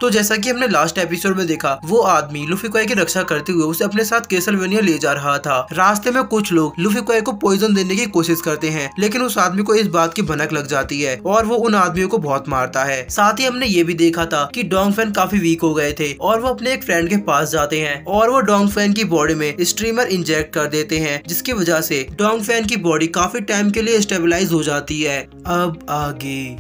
तो जैसा कि हमने लास्ट एपिसोड में देखा, वो आदमी लूफी कोई की रक्षा करते हुए उसे अपने साथ कैसलवेनिया ले जा रहा था। रास्ते में कुछ लोग लूफी कोई को पॉइजन देने की कोशिश करते हैं, लेकिन उस आदमी को इस बात की भनक लग जाती है और वो उन आदमियों को बहुत मारता है। साथ ही हमने ये भी देखा था कि डोंगफेन काफी वीक हो गए थे और वो अपने एक फ्रेंड के पास जाते हैं और वो डोंगफेन की बॉडी में स्ट्रीमर इंजेक्ट कर देते हैं, जिसकी वजह से डोंगफेन की बॉडी काफी टाइम के लिए स्टेबलाइज हो जाती है। अब आगे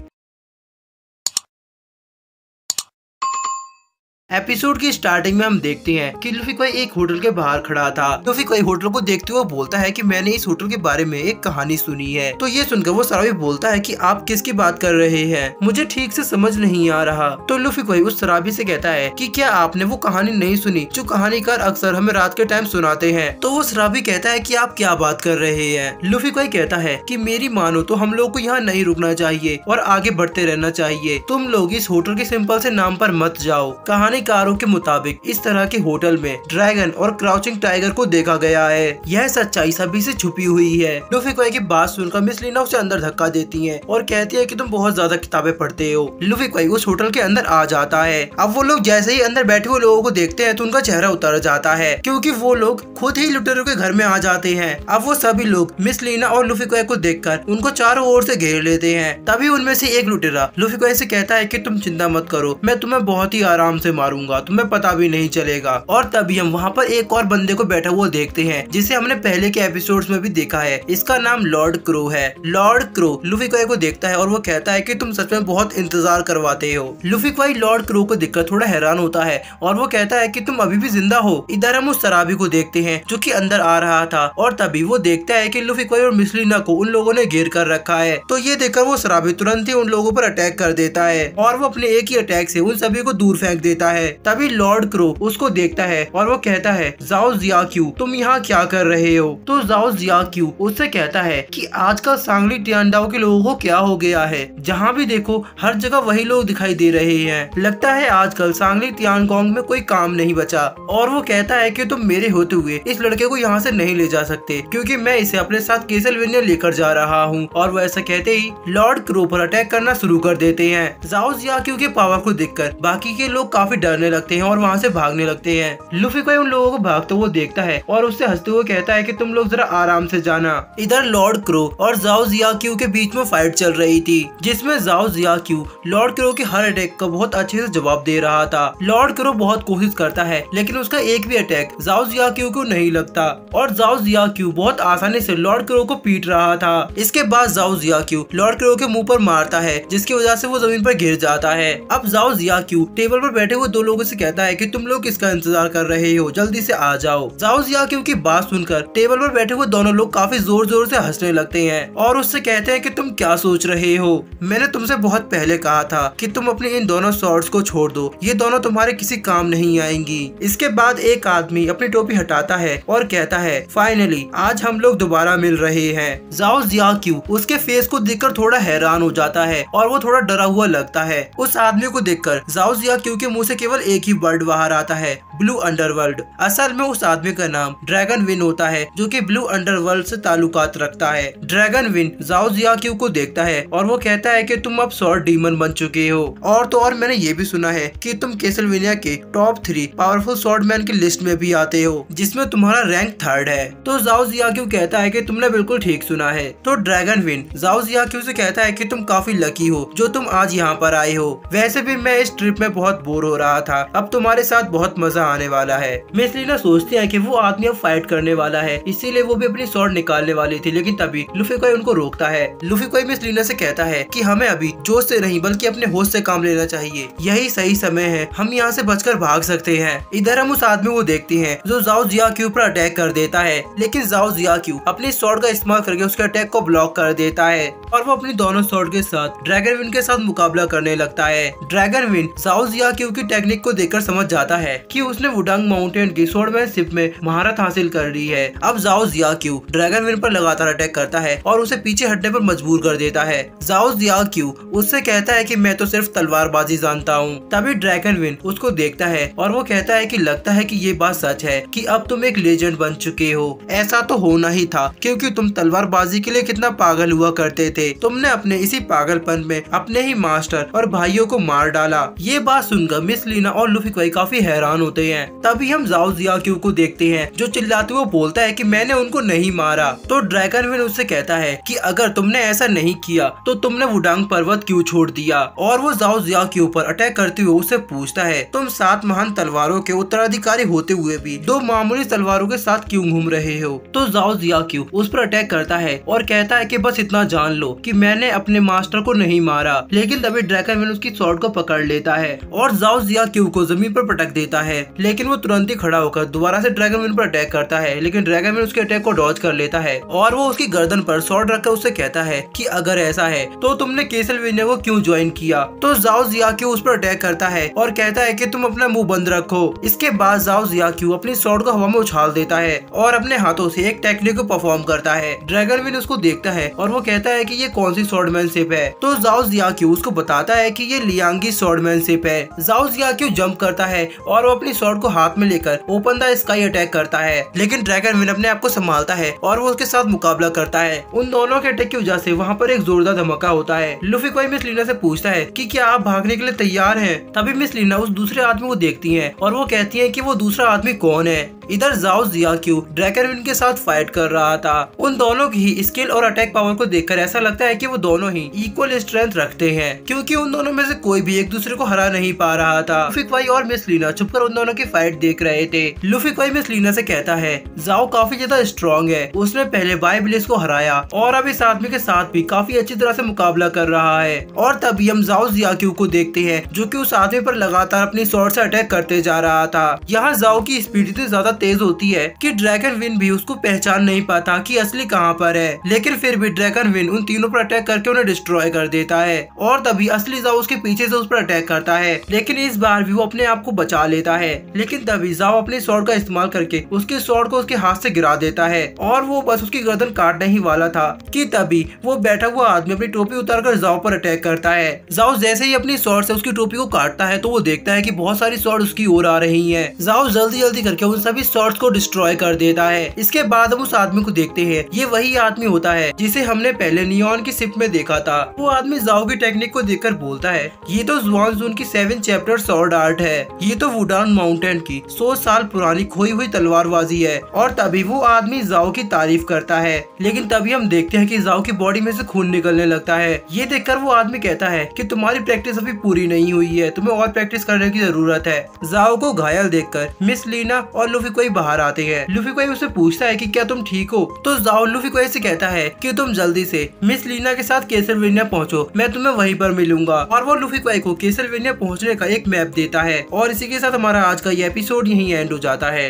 एपिसोड की स्टार्टिंग में हम देखते हैं कि लूफी कोई एक होटल के बाहर खड़ा था। लूफी कोई होटल को देखते हुए बोलता है कि मैंने इस होटल के बारे में एक कहानी सुनी है। तो ये सुनकर वो शराबी बोलता है कि आप किसकी बात कर रहे हैं, मुझे ठीक से समझ नहीं आ रहा। तो लूफी कोई उस शराबी से कहता है कि क्या आपने वो कहानी नहीं सुनी जो कहानीकार अक्सर हमें रात के टाइम सुनाते हैं। तो वो शराबी कहता है कि आप क्या बात कर रहे हैं। लूफी कोई कहता है कि मेरी मानो तो हम लोग को यहाँ नहीं रुकना चाहिए और आगे बढ़ते रहना चाहिए। तुम लोग इस होटल के सिंपल से नाम पर मत जाओ। कहानीकारों के मुताबिक इस तरह के होटल में ड्रैगन और क्राउचिंग टाइगर को देखा गया है। यह सच्चाई सभी से छुपी हुई है। लूफी कोई की बात सुनकर मिस लीना उसे अंदर धक्का देती है और कहती है कि तुम बहुत ज्यादा किताबें पढ़ते हो। लूफी कोई उस होटल के अंदर आ जाता है। अब वो लोग जैसे ही अंदर बैठे हुए लोगों को देखते हैं तो उनका चेहरा उतर जाता है, क्योंकि वो लोग खुद ही लुटेरों के घर में आ जाते हैं। अब वो सभी लोग मिस लीना और लूफी कोई को देखकर उनको चारों ओर से घेर लेते हैं। तभी उनमें से एक लुटेरा लूफी कोई से कहता है कि तुम चिंता मत करो, मैं तुम्हें बहुत ही आराम से मारूंगा, तुम्हें पता भी नहीं चलेगा। और तभी हम वहाँ पर एक और बंदे को बैठा हुआ देखते हैं, जिसे हमने पहले के एपिसोड्स में भी देखा है। इसका नाम लॉर्ड क्रो है। लॉर्ड क्रो लूफी कोई को देखता है और वो कहता है कि तुम सच में बहुत इंतजार करवाते हो। लूफी कोई लॉर्ड क्रो को देखकर थोड़ा हैरान होता है और वो कहता है कि तुम अभी भी जिंदा हो। इधर हम उस शराबी को देखते हैं जो कि अंदर आ रहा था और तभी वो देखता है कि लूफी कोई और मिस लीना को उन लोगों ने घेर कर रखा है। तो ये देखकर वो शराबी तुरंत ही उन लोगों पर अटैक कर देता है और वो अपने एक ही अटैक से उन सभी को दूर फेंक देता है। तभी लॉर्ड क्रो उसको देखता है और वो कहता है जाओ जियाक्यू, तुम यहाँ क्या कर रहे हो। तो जाओ जियाक्यू उससे कहता है कि आजकल सांगली टियानडाओ के लोगों को क्या हो गया है, जहाँ भी देखो हर जगह वही लोग दिखाई दे रहे हैं। लगता है आजकल सांगली तियानगोंग में कोई काम नहीं बचा। और वो कहता है कि तुम मेरे होते हुए इस लड़के को यहाँ से नहीं ले जा सकते, क्योंकि मैं इसे अपने साथ कैसलवेनिया लेकर जा रहा हूँ। और वो ऐसा कहते ही लॉर्ड क्रो पर अटैक करना शुरू कर देते हैं। जाओ जियाक्यू के पावर को देखकर बाकी के लोग काफी डरने लगते हैं और वहाँ से भागने लगते हैं। लूफी कोई उन लोगों को भागते हुए देखता है और उससे हंसते हुए कहता है कि तुम लोग जरा आराम से जाना। इधर लॉर्ड क्रो और जाओ जियाक्यू के बीच में फाइट चल रही थी, जिसमें जाओ जियाक्यू लॉर्ड क्रो के हर अटैक का बहुत अच्छे से जवाब दे रहा था। लॉर्ड क्रो बहुत कोशिश करता है, लेकिन उसका एक भी अटैक जाओ जियाक्यू को नहीं लगता और जाओ जियाक्यू बहुत आसानी से लॉर्ड क्रो को पीट रहा था। इसके बाद जाओ जियाक्यू लॉर्ड क्रो के मुंह पर मारता है, जिसकी वजह से वो जमीन पर गिर जाता है। अब जाओ जियाक्यू टेबल पर बैठे हुए दो लोगों से कहता है कि तुम लोग किसका इंतजार कर रहे हो, जल्दी से आ जाओ। जाओ जियाक्यू की बात सुनकर टेबल पर बैठे हुए दोनों लोग काफी जोर जोर से हंसने लगते हैं और उससे कहते हैं कि तुम क्या सोच रहे हो, मैंने तुमसे बहुत पहले कहा था कि तुम अपने इन दोनों स्वॉर्ड्स को छोड़ दो, ये दोनों तुम्हारे किसी काम नहीं आएंगी। इसके बाद एक आदमी अपनी टोपी हटाता है और कहता है फाइनली आज हम लोग दोबारा मिल रहे हैं। जाओ जियाक्यू उसके फेस को देखकर थोड़ा हैरान हो जाता है और वो थोड़ा डरा हुआ लगता है। उस आदमी को देखकर जाओ जियाक्यू के मुंह से केवल एक ही वर्ड बाहर आता है, ब्लू अंडरवर्ल्ड। असल में उस आदमी का नाम ड्रैगन विन होता है, जो कि ब्लू अंडरवर्ल्ड से ताल्लुकात रखता है। ड्रैगन विन जाओ जियाक्यू को देखता है और वो कहता है कि तुम अब स्वॉर्ड डीमन बन चुके हो। और तो और मैंने ये भी सुना है कि तुम कैसलवेनिया के टॉप 3 पावरफुल स्वॉर्डमैन की लिस्ट में भी आते हो, जिसमें तुम्हारा रैंक 3rd है। तो जाओ जियाक्यू कहता है कि तुमने बिल्कुल ठीक सुना है। तो ड्रैगन विन जाओ जियाक्यू से कहता है कि तुम काफी लकी हो जो तुम आज यहाँ पर आए हो। वैसे भी मैं इस ट्रिप में बहुत बोर हो रहा था, अब तुम्हारे साथ बहुत मजा आने वाला है। मिस लीना सोचती है कि वो आदमी अब फाइट करने वाला है, इसीलिए वो भी अपनी स्वॉर्ड निकालने वाली थी, लेकिन तभी लूफी कोई उनको रोकता है। लूफी कोई मिस लीना से कहता है कि हमें अभी जोश से नहीं बल्कि अपने होश से काम लेना चाहिए, यही सही समय है, हम यहाँ से बचकर भाग सकते हैं। इधर हम उस आदमी को देखते हैं जो जाओ जियाक्यू पर अटैक कर देता है, लेकिन जाओ जियाक्यू अपनी स्वॉर्ड का इस्तेमाल करके उसके अटैक को ब्लॉक कर देता है और वो अपनी दोनों स्वॉर्ड के साथ ड्रैगन विन के साथ मुकाबला करने लगता है। ड्रैगन विन जाओ जियाक्यू की टेक्निक को देखकर समझ जाता है कि उसने वुडांग माउंटेन की स्वॉर्डमैनशिप में महारत हासिल कर ली है। अब जाओ जियाक्यू ड्रैगन विन पर लगातार अटैक करता है और उसे पीछे हटने पर मजबूर कर देता है। जाओ जियाक्यू उससे कहता है कि मैं तो सिर्फ तलवारबाजी जानता हूँ। तभी ड्रैगन विन उसको देखता है और वो कहता है कि लगता है कि ये बात सच है कि अब तुम एक लेजेंड बन चुके हो। ऐसा तो होना ही था क्योंकि तुम तलवारबाजी के लिए कितना पागल हुआ करते थे। तुमने अपने इसी पागलपन में अपने ही मास्टर और भाइयों को मार डाला। ये बात सुनकर मिस लीना और लूफी क्वाई काफी हैरान होते हैं। तभी हम जाओ जियाक्यू को देखते हैं जो चिल्लाते हुए बोलता है कि मैंने उनको नहीं मारा। तो ड्रैगन विन उससे कहता है कि अगर तुमने ऐसा नहीं किया तो तुमने वुडांग पर्वत क्यों छोड़ दिया। और वो जाओ जियाक्यू पर अटैक करते हुए उससे पूछता है तुम 7 महान तलवारों के उत्तराधिकारी होते हुए भी 2 मामूली तलवारों के साथ क्यों घूम रहे हो। तो जाओ जियाक्यू उस पर अटैक करता है और कहता है कि बस इतना जान लो कि मैंने अपने मास्टर को नहीं मारा। लेकिन तभी ड्रैगन विन उसकी स्वॉर्ड को पकड़ लेता है और जाओ जियाक्यू को जमीन पर पटक देता है। लेकिन वो तुरंत ही खड़ा होकर दोबारा से ड्रैगन विन पर अटैक करता है। लेकिन ड्रैगन विन उसके अटैक को डॉज कर लेता है और वो उसकी गर्दन पर स्वॉर्ड रखकर उससे कहता है कि अगर ऐसा है तो तुमने कैसलवेनिया को क्यों ज्वाइन किया। तो जाओ जियाक्यू उस पर अटैक करता है और कहता है कि तुम अपना मुंह बंद रखो। इसके बाद जाओ जियाक्यू अपनी स्वॉर्ड को हवा में उछाल देता है और अपने हाथों से एक टेक्निक को परफॉर्म करता है। ड्रैगन विन उसको देखता है और वो कहता है कि ये कौन सी स्वॉर्डमैनशिप है। तो जाओ जियाक्यू उसको बताता है कि ये लियांग की स्वॉर्डमैनशिप है। जाओ जियाक्यू जंप करता है और वो अपनी स्वॉर्ड को हाथ में लेकर ओपन द स्काई अटैक करता है। लेकिन ड्रैगन विन अपने आप को संभालता है और वो उसके साथ मुकाबला करता है। उन दोनों के अटैक की वजह से वहाँ पर एक जोरदार धमाका होता है। लूफी क्वाई मिस लीना से पूछता है कि क्या आप भागने के लिए तैयार हैं। तभी मिस लीना उस दूसरे आदमी को देखती है और वो कहती है कि वो दूसरा आदमी कौन है। इधर जाओ जियाक्यू ड्रैगन विन के साथ फाइट कर रहा था। उन दोनों की ही स्किल और अटैक पावर को देखकर ऐसा लगता है कि वो दोनों ही इक्वल स्ट्रेंथ रखते हैं क्योंकि उन दोनों में से कोई भी एक दूसरे को हरा नहीं पा रहा था। लूफी क्वाई और मिस लीना छुपकर उन दोनों की फाइट देख रहे थे। लूफी क्वाई मिस लीना से कहता है जाओ काफी ज्यादा स्ट्रॉन्ग है, उसने पहले वाई ब्लेज को हराया और अब इस आदमी के साथ भी काफी अच्छी तरह से मुकाबला कर रहा है। और तभी हम जाओ जियाक्यू को देखते हैं जो कि उस आदमी पर लगातार अपनी स्वॉर्ड से अटैक करते जा रहा था। यहाँ जाओ की स्पीड इतनी ज्यादा तेज होती है कि ड्रैगन विन भी उसको पहचान नहीं पाता कि असली कहाँ पर है। लेकिन फिर भी ड्रैगन विन उन तीनों पर अटैक करके उन्हें डिस्ट्रॉय कर देता है। और तभी असली जाओ उसके पीछे से उस पर अटैक करता है लेकिन इस बार भी वो अपने आप को बचा लेता है। लेकिन तभी जाओ अपनी स्वॉर्ड का इस्तेमाल करके उसकी स्वॉर्ड को उसके हाथ से गिरा देता है और वो बस उसकी गर्दन काटने ही वाला था कि तभी वो बैठा हुआ आदमी अपनी टोपी उतारकर जाओ पर अटैक करता है। जाओ जैसे ही अपनी स्वॉर्ड से उसकी टोपी को काटता है तो वो देखता है कि बहुत सारी स्वॉर्ड उसकी ओर आ रही हैं। जाओ जल्दी जल्दी करके उन सभी स्वॉर्ड्स को डिस्ट्रॉय कर देता है। इसके बाद हम उस आदमी को देखते हैं। ये वही आदमी होता है जिसे हमने पहले नियॉन की शिप में देखा था। वो आदमी जाओ की टेक्निक को देखकर बोलता है ये तो ज़ुआन ज़ून की 7 चैप्टर स्वॉर्ड आर्ट है। ये तो वुडांग माउंटेन की 100 साल पुरानी खोई हुई तलवारबाजी है। और तभी वो आदमी जाओ की तारीफ करता है। लेकिन तभी हम देखते हैं कि जाओ की बॉडी में से खून निकलने लगता है। ये देखकर वो आदमी कहता है कि तुम्हारी प्रैक्टिस अभी पूरी नहीं हुई है, तुम्हें और प्रैक्टिस करने की जरूरत है। जाओ को घायल देखकर मिस लीना और लूफी क्वाई बाहर आते हैं। लूफी क्वाई उससे पूछता है कि क्या तुम ठीक हो। तो जाओ लूफी क्वाई से कहता है कि तुम जल्दी से मिस लीना के साथ कैसलवेनिया पहुंचो, मैं तुम्हें वहीं पर मिलूंगा। और वो लूफी क्वाई को कैसलवेनिया पहुंचने का एक मैप देता है। और इसी के साथ हमारा आज का ये एपिसोड यहीं एंड हो जाता है।